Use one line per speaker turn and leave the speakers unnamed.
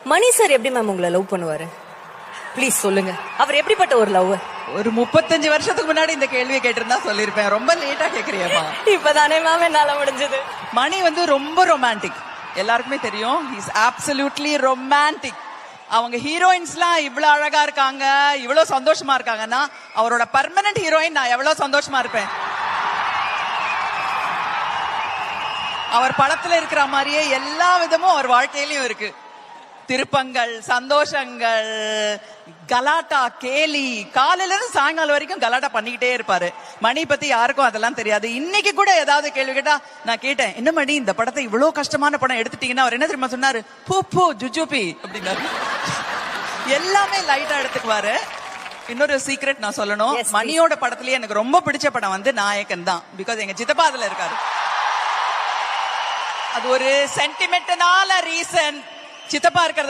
மணி sir எப்படி ma'am உங்களை love பண்ணுவாரு? ப்ளீஸ் சொல்லுங்க, அவர் எப்படிப்பட்ட ஒரு லவ்?
ஒரு 35 வருஷத்துக்கு முன்னாடி இந்த கேள்வியை கேட்டிருந்தா சொல்லிருப்பேன். ரொம்ப லேட்டா கேக்குறியம்மா.
இப்பதானே மேம் என்னால முடிஞ்சது.
மணி வந்து ரொம்ப ரொமான்டிக், எல்லாருக்குமே தெரியும். Is absolutely romantic. அவங்க ஹீரோயின்ஸ்லாம் இவ்வளவு அழகா இருக்காங்க, இவ்வளவு சந்தோஷமா இருக்காங்கன்னா அவரோட பர்மனன்ட் ஹீரோயின் நான் எவ்வளவு சந்தோஷமா இருப்பேன். அவர் படத்துல இருக்கிற மாதிரியே எல்லா விதமும் அவர் வாழ்க்கையிலயும் இருக்கு. திருப்பங்கள், சந்தோஷங்கள், கலாட்டா, கேலி, காலையில இருந்து சாயங்காலம் வரைக்கும் கலாட்டா பண்ணிக்கிட்டே இருப்பாரு. மணி பத்தி யாருக்கும் அதெல்லாம் தெரியாது. இன்னைக்கு கூட ஏதாவது கேள்வி கேட்டா நான் கேட்டேன், என்ன மணி இந்த படத்தை இவ்வளவு கஷ்டமான படம் எடுத்துட்டீங்கன்னா அவர் என்ன தெரியுமா சொன்னாரு? பூ பூ ஜுஜுபி அப்படின்னாரு. எல்லாமே லைட்டா எடுத்துக்குவாரு. இன்னொரு சீக்ரெட் நான் சொல்லணும். மணியோட படத்திலேயே எனக்கு ரொம்ப பிடிச்ச படம் வந்து நாயகன் தான். பிகாஸ் எங்க சித்தப்பா அதுல இருக்காரு. அது ஒரு சென்டிமெண்டனால ரீசன். சித்தப்பா இருக்கிறது